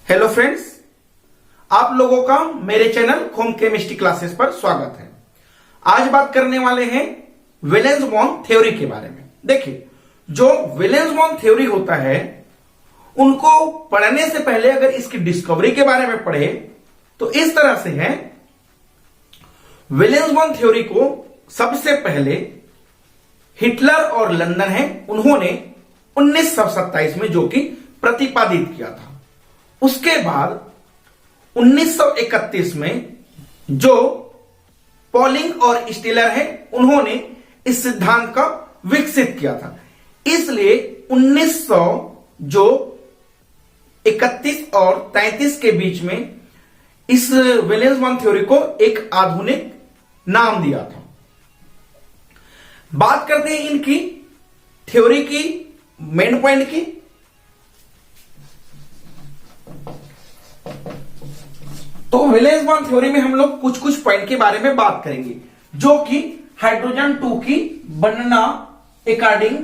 Hello friends, आप लोगों का मेरे चैनल होम केमिस्ट्री क्लासेस पर स्वागत है। आज बात करने वाले हैं वैलेंस बॉन्ड थ्योरी के बारे में। देखिए, जो वैलेंस बॉन्ड थ्योरी होता है उनको पढ़ने से पहले अगर इसकी डिस्कवरी के बारे में पढ़े तो इस तरह से है। वैलेंस बॉन्ड थ्योरी को सबसे पहले हिटलर और लंदन है उन्होंने 1927 में जो कि प्रतिपादित किया था। उसके बाद 1931 में जो पॉलिंग और स्टीलर है उन्होंने इस सिद्धांत का विकसित किया था। इसलिए 1931 और 33 के बीच में इस वैलेंस बॉन्ड थ्योरी को एक आधुनिक नाम दिया था। बात करते हैं इनकी थ्योरी की मेन पॉइंट की। तो वैलेंस बॉन्ड थ्योरी में हम लोग कुछ कुछ पॉइंट के बारे में बात करेंगे जो कि हाइड्रोजन 2 की बनना अकॉर्डिंग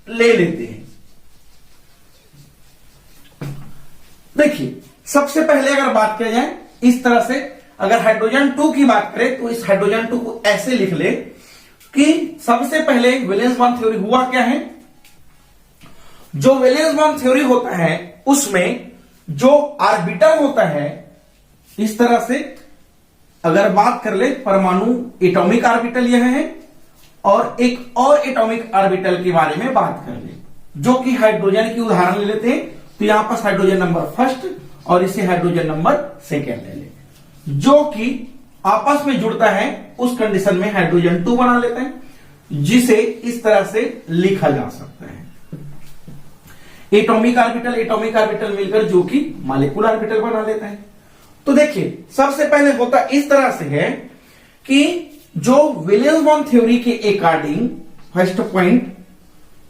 ले लेते हैं। देखिए, सबसे पहले अगर बात किया जाए इस तरह से, अगर हाइड्रोजन 2 की बात करें तो इस हाइड्रोजन 2 को ऐसे लिख ले कि सबसे पहले वैलेंस बॉन्ड थ्योरी हुआ क्या है। जो वैलेंस बॉन्ड थ्योरी होता है उसमें जो ऑर्बिटल होता है, इस तरह से अगर बात कर ले, परमाणु एटॉमिक ऑर्बिटल यह है और एक और एटॉमिक ऑर्बिटल के बारे में बात कर ले जो कि हाइड्रोजन की उदाहरण ले लेते हैं। तो यहां पर हाइड्रोजन नंबर फर्स्ट और इसे हाइड्रोजन नंबर सेकेंड ले ले, जो कि आपस में जुड़ता है। उस कंडीशन में हाइड्रोजन 2 बना लेते हैं, जिसे इस तरह से लिखा जा सकता है। एटॉमिक ऑर्बिटल मिलकर जो कि मॉलिक्यूलर ऑर्बिटल बना लेता है। तो देखिए, सबसे पहले होता इस तरह से है कि जो वैलेंस बॉन्ड थ्योरी के अकॉर्डिंग फर्स्ट पॉइंट,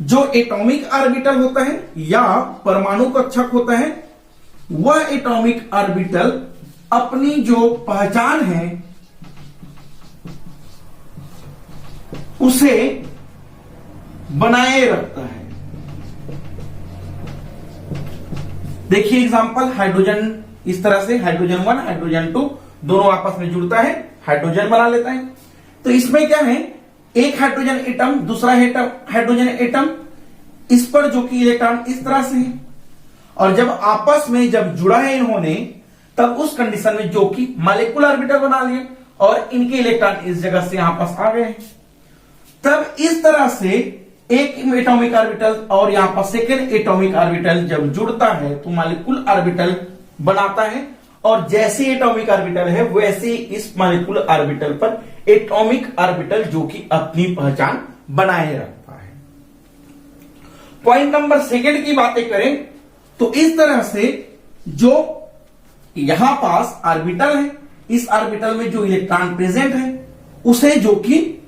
जो एटॉमिक ऑर्बिटल होता है या परमाणु कक्षक होता है, वह एटॉमिक ऑर्बिटल अपनी जो पहचान है उसे बनाए रखता है। देखिए एग्जांपल, हाइड्रोजन इस तरह से हाइड्रोजन 1 हाइड्रोजन 2 दोनों आपस में जुड़ता है, हाइड्रोजन बना लेता है। तो इसमें क्या है, एक हाइड्रोजन एटम दूसरा हाइड्रोजन एटम, इस पर जो कि इलेक्ट्रॉन इस तरह से है, और जब आपस में जब जुड़ा है इन्होंने, तब उस कंडीशन में जो कि मॉलिक्यूलर ऑर्बिटल बना लिए और इनके इलेक्ट्रॉन इस जगह से यहां पास आ गए। तब इस तरह से एक एटॉमिक ऑर्बिटल और यहां पर सेकेंड एटॉमिक ऑर्बिटल जब जुड़ता है तो मॉलिक्यूलर ऑर्बिटल बनाता है, और जैसे एटॉमिक ऑर्बिटल है वैसे इस मॉलिक्यूलर ऑर्बिटल पर एटॉमिक ऑर्बिटल जो कि अपनी पहचान बनाए रखता है। पॉइंट नंबर सेकेंड की बातें करें तो इस तरह से जो यहां पास ऑर्बिटल है, इस ऑर्बिटल में जो इलेक्ट्रॉन प्रेजेंट है उसे जो कि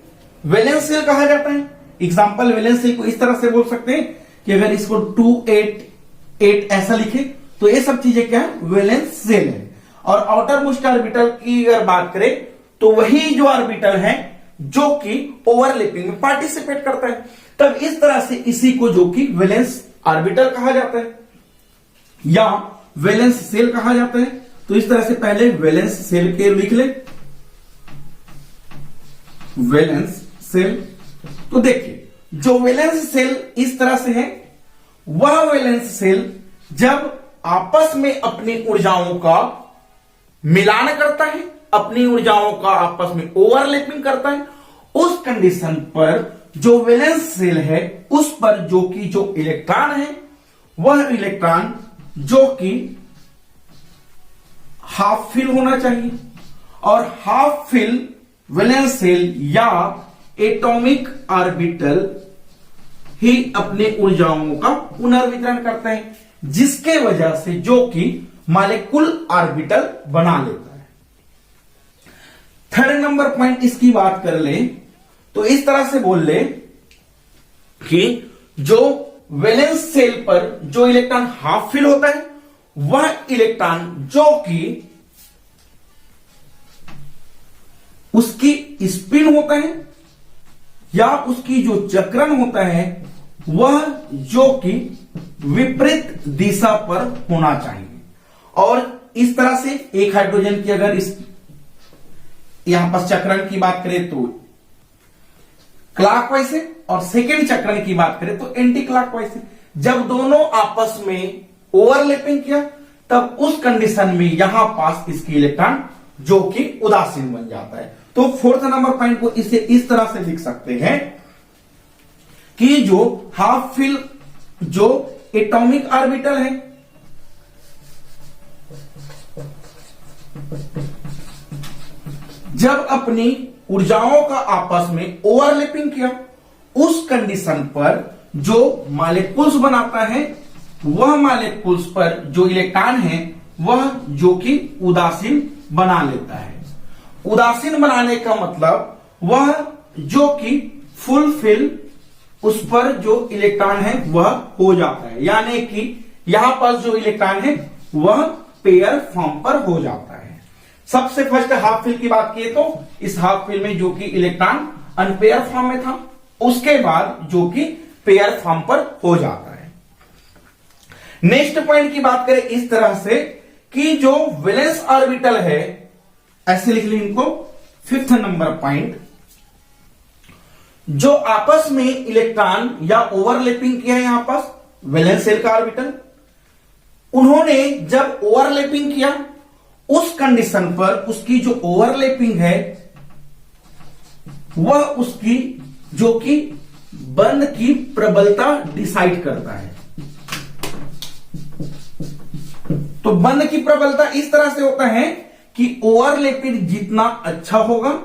वैलेंस शेल कहा जाता है। एग्जांपल, वैलेंस शेल को इस तरह से बोल सकते हैं कि अगर इसको 288 ऐसा लिखे तो ये सब चीजें क्या है, वैलेंस शेल है। और आउटर मोस्ट ऑर्बिटल की अगर बात करें तो वही जो ऑर्बिटल है जो कि ओवरलैपिंग में पार्टिसिपेट करता है, तब इस तरह से इसी को जो कि वैलेंस ऑर्बिटल कहा जाता है या वैलेंस शेल कहा जाता है। तो इस तरह से पहले वैलेंस शेल के लिख ले, वैलेंस शेल। तो देखिए, जो वैलेंस शेल इस तरह से है, वह वैलेंस शेल जब आपस में अपनी ऊर्जाओं का मिलान करता है, अपनी ऊर्जाओं का आपस में ओवरलैपिंग करता है, उस कंडीशन पर जो वैलेंस शेल है उस पर जो कि जो इलेक्ट्रॉन है वह इलेक्ट्रॉन जो कि हाफ फिल होना चाहिए, और हाफ फिल वैलेंस शेल या एटॉमिक ऑर्बिटल ही अपने ऊर्जाओं का पुनर्वितरण करता है, जिसके वजह से जो कि मॉलिक्यूलर ऑर्बिटल बना लेता है। थर्ड नंबर पॉइंट इसकी बात कर ले तो इस तरह से बोल ले कि जो वैलेंस शेल पर जो इलेक्ट्रॉन हाफ फिल होता है वह इलेक्ट्रॉन जो कि उसकी स्पिन होता है या उसकी जो चक्रण होता है वह जो कि विपरीत दिशा पर होना चाहिए, और इस तरह से एक हाइड्रोजन की अगर इस यहां पर चक्रण की बात करें तो क्लॉकवाइज से, और सेकेंड चक्रण की बात करें तो एंटी क्लॉकवाइज से। जब दोनों आपस में ओवरलैपिंग किया तब उस कंडीशन में यहां पास इसकी इलेक्ट्रॉन जो कि उदासीन बन जाता है। तो फोर्थ नंबर पॉइंट को इसे इस तरह से लिख सकते हैं कि जो हाफ फिल जो एटॉमिक ऑर्बिटल है, जब अपनी ऊर्जाओं का आपस में ओवरलैपिंग किया, उस कंडीशन पर जो मॉलिक्यूल्स बनाता है वह मॉलिक्यूल्स पर जो इलेक्ट्रॉन है वह जो कि उदासीन बना लेता है। उदासीन बनाने का मतलब वह जो कि फुलफिल उस पर जो इलेक्ट्रॉन है वह हो जाता है, यानी कि यहां पर जो इलेक्ट्रॉन है वह पेयर फॉर्म पर हो जाता है। सबसे फर्स्ट हाफ फिल की बात किए तो इस हाफ फिल में जो कि इलेक्ट्रॉन अनपेयर फॉर्म में था, उसके बाद जो कि पेयर फॉर्म पर हो जाता है। नेक्स्ट पॉइंट की बात करें इस तरह से कि जो वैलेंस ऑर्बिटल है, ऐसे लिख लें इनको, फिफ्थ नंबर पॉइंट, जो आपस में इलेक्ट्रॉन या ओवरलैपिंग किया है यहां पास वैलेंस शेल का ऑर्बिटल, उन्होंने जब ओवरलैपिंग किया उस कंडीशन पर उसकी जो ओवरलैपिंग है वह उसकी जो कि बंध की प्रबलता डिसाइड करता है। तो बंध की प्रबलता इस तरह से होता है कि ओवरलैपिंग जितना अच्छा होगा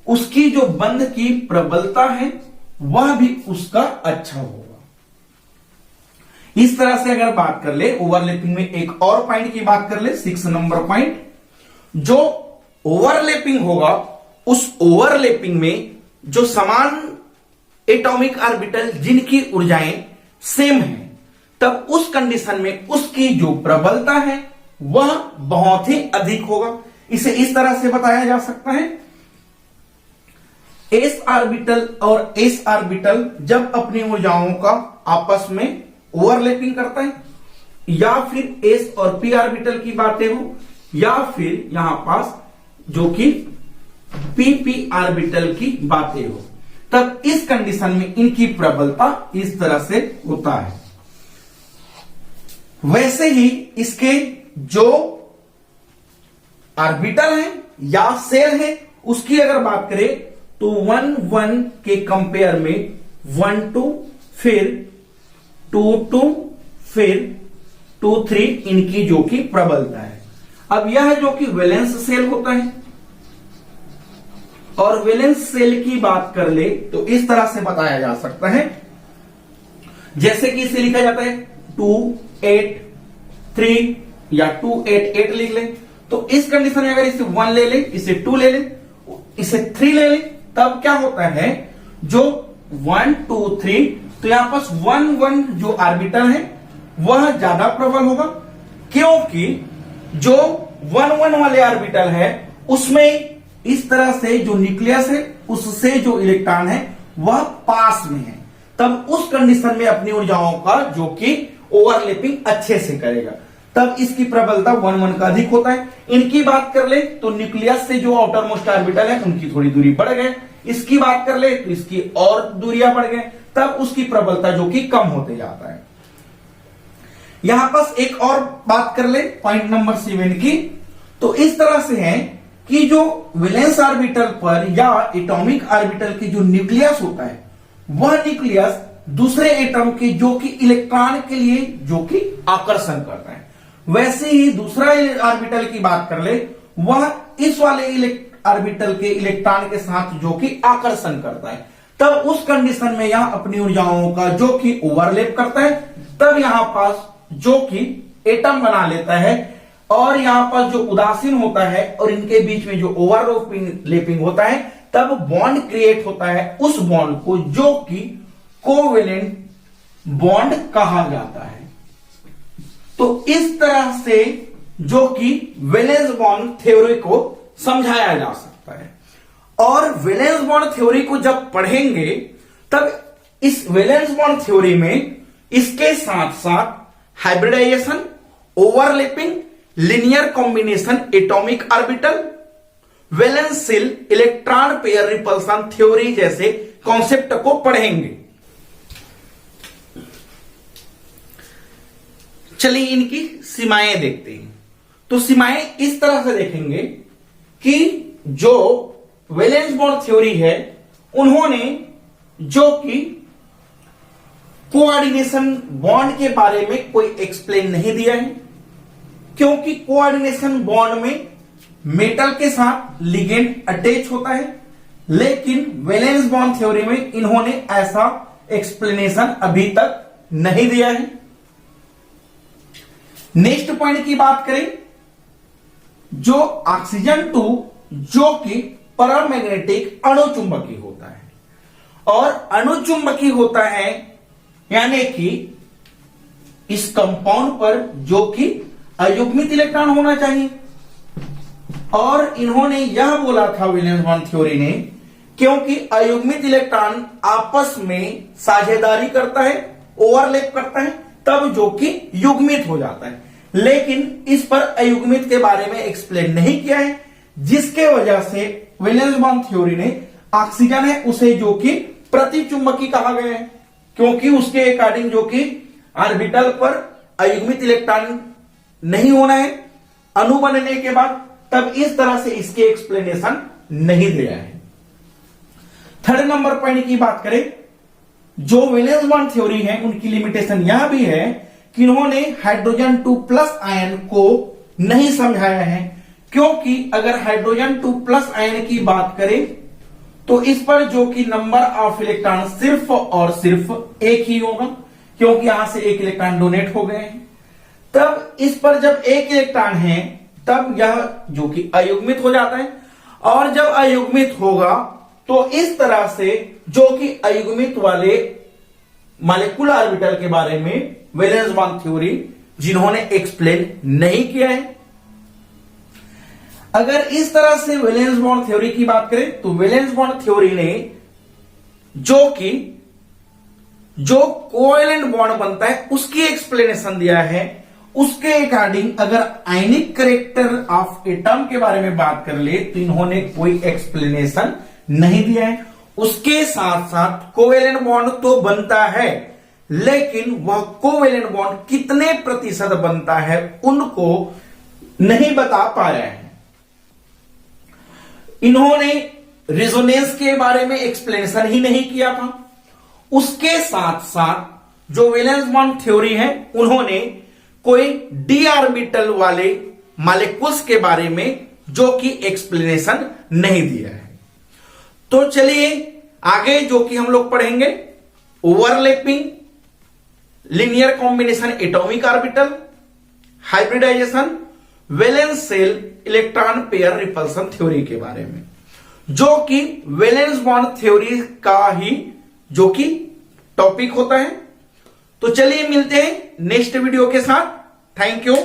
उसकी जो बंध की प्रबलता है वह भी उसका अच्छा होगा। इस तरह से अगर बात कर ले ओवरलैपिंग में एक और पॉइंट की बात कर ले, 6 नंबर पॉइंट, जो ओवरलैपिंग होगा उस ओवरलैपिंग में जो समान एटॉमिक ऑर्बिटल जिनकी ऊर्जाएं सेम है, तब उस कंडीशन में उसकी जो प्रबलता है वह बहुत ही अधिक होगा। इसे इस तरह से बताया जा सकता है, एस ऑर्बिटल और एस ऑर्बिटल जब अपनी ऊर्जाओं का आपस में ओवरलैपिंग करता है, या फिर एस और पी ऑर्बिटल की बातें हो, या फिर यहां पास जो कि पी ऑर्बिटल की बातें हो, तब इस कंडीशन में इनकी प्रबलता इस तरह से होता है। वैसे ही इसके जो ऑर्बिटल है या सेल है उसकी अगर बात करें तो 1-1 के कंपेयर में 1-2 फिर 2-2 फिर 2-3 इनकी जो कि प्रबलता है। अब यह जो कि वैलेंस सेल होता है, और वैलेंस सेल की बात कर ले तो इस तरह से बताया जा सकता है, जैसे कि इसे लिखा जाता है 2-8-3 या 2-8-8 लिख ले। तो इस कंडीशन में अगर इसे 1 ले ले, इसे 2 ले ले, इसे 3 ले ले, तब क्या होता है जो 1-2-3, तो यहां पास 1-1 जो ऑर्बिटल है वह ज्यादा प्रबल होगा, क्योंकि जो 1-1 वाले ऑर्बिटल है उसमें इस तरह से जो न्यूक्लियस है उससे जो इलेक्ट्रॉन है वह पास में है, तब उस कंडीशन में अपनी ऊर्जाओं का जो कि ओवरलैपिंग अच्छे से करेगा, तब इसकी प्रबलता 1-1 का अधिक होता है। इनकी बात कर ले तो न्यूक्लियस से जो आउटर मोस्ट ऑर्बिटल है उनकी थोड़ी दूरी बढ़ गए, इसकी बात कर ले तो इसकी और दूरियां बढ़ गए, तब उसकी प्रबलता जो कि कम होते जाता है। यहां पास एक और बात कर ले पॉइंट नंबर 7 की, तो इस तरह से है कि जो वैलेंस ऑर्बिटल पर या एटॉमिक ऑर्बिटल की जो न्यूक्लियस होता है वह न्यूक्लियस दूसरे एटम के जो कि इलेक्ट्रॉन के लिए जो कि आकर्षण करता है, वैसे ही दूसरा ऑर्बिटल की बात कर ले वह इस वाले ऑर्बिटल के इलेक्ट्रॉन के साथ जो कि आकर्षण करता है, तब उस कंडीशन में यह अपनी ऊर्जाओं का जो कि ओवरलैप करता है, तब यहां पास जो कि एटम बना लेता है, और यहां पर जो उदासीन होता है और इनके बीच में जो ओवरलैपिंग होता है तब बॉन्ड क्रिएट होता है। उस बॉन्ड को जो कि कोवेलेंट बॉन्ड कहा जाता है। तो इस तरह से जो कि वैलेंस बॉन्ड थ्योरी को समझाया जा सकता है, और वैलेंस बॉन्ड थ्योरी को जब पढ़ेंगे तब इस वैलेंस बॉन्ड थ्योरी में इसके साथ साथ hybridisation, overlapping linear combination atomic orbital, valence shell, electron pair repulsion theory जैसे कॉन्सेप्ट को पढ़ेंगे। चलिए इनकी सीमाएं देखते हैं। तो सीमाएं इस तरह से देखेंगे कि जो वैलेंस बॉन्ड थ्योरी है उन्होंने जो कि कोऑर्डिनेशन बॉन्ड के बारे में कोई एक्सप्लेन नहीं दिया है, क्योंकि कोऑर्डिनेशन बॉन्ड में मेटल के साथ लिगेंड अटैच होता है, लेकिन वैलेंस बॉन्ड थ्योरी में इन्होंने ऐसा एक्सप्लेनेशन अभी तक नहीं दिया है। नेक्स्ट पॉइंट की बात करें, जो ऑक्सीजन 2 जो कि पैरामैग्नेटिक अणुचुंबकीय होता है, और अणुचुंबकीय होता है यानी कि इस कंपाउंड पर जो कि अयुग्मित इलेक्ट्रॉन होना चाहिए, और इन्होंने यह बोला था वैलेंस बॉन्ड थ्योरी ने, क्योंकि अयुग्मित इलेक्ट्रॉन आपस में साझेदारी करता है, ओवरलैप करता है, तब जो कि युग्मित हो जाता है। लेकिन इस पर अयुग्मित के बारे में एक्सप्लेन नहीं किया है, जिसके वजह से वैलेंस बॉन्ड थ्योरी ने ऑक्सीजन है उसे जो कि प्रतिचुंबकीय कहा गया है, क्योंकि उसके अकॉर्डिंग जो कि ऑर्बिटल पर अयुग्मित इलेक्ट्रॉन नहीं होना है अणु बनने के बाद, तब इस तरह से इसके एक्सप्लेनेशन नहीं दिया है। थर्ड नंबर पॉइंट की बात करें, जो वैलेंस बॉन्ड थ्योरी है उनकी लिमिटेशन यह भी है कि इन्होंने हाइड्रोजन 2+ आयन को नहीं समझाया है, क्योंकि अगर हाइड्रोजन 2+ आयन की बात करें तो इस पर जो कि नंबर ऑफ इलेक्ट्रॉन सिर्फ और सिर्फ एक ही होगा, क्योंकि यहां से एक इलेक्ट्रॉन डोनेट हो गए हैं। तब इस पर जब एक इलेक्ट्रॉन है तब यह जो कि अयुग्मित हो जाता है, और जब अयुग्मित होगा तो इस तरह से जो कि अयुग्मित वाले मॉलिक्यूलर ऑर्बिटल के बारे में वैलेंस बॉन्ड थ्योरी जिन्होंने एक्सप्लेन नहीं किया है। अगर इस तरह से वैलेंस बॉन्ड थ्योरी की बात करें तो वैलेंस बॉन्ड थ्योरी ने जो कोवेलेंट बॉन्ड बनता है उसकी एक्सप्लेनेशन दिया है। उसके अकॉर्डिंग अगर आयनिक कैरेक्टर ऑफ एटम के बारे में बात कर ले तो इन्होंने कोई एक्सप्लेनेशन नहीं दिया है। उसके साथ साथ कोवेलेंट बॉन्ड तो बनता है, लेकिन वह कोवेलेंट बॉन्ड कितने प्रतिशत बनता है उनको नहीं बता पाया है। इन्होंने रेजोनेंस के बारे में एक्सप्लेनेशन ही नहीं किया था। उसके साथ साथ जो वैलेंस बॉन्ड थ्योरी है उन्होंने कोई डी ऑर्बिटल वाले मॉलिक्यूल्स के बारे में जो कि एक्सप्लेनेशन नहीं दिया है। तो चलिए आगे जो कि हम लोग पढ़ेंगे overlapping, linear combination atomic orbital, hybridisation, valence shell, electron pair repulsion theory के बारे में, जो कि वैलेंस बॉन्ड थ्योरी का ही जो कि टॉपिक होता है। तो चलिए मिलते हैं नेक्स्ट वीडियो के साथ। Thank you.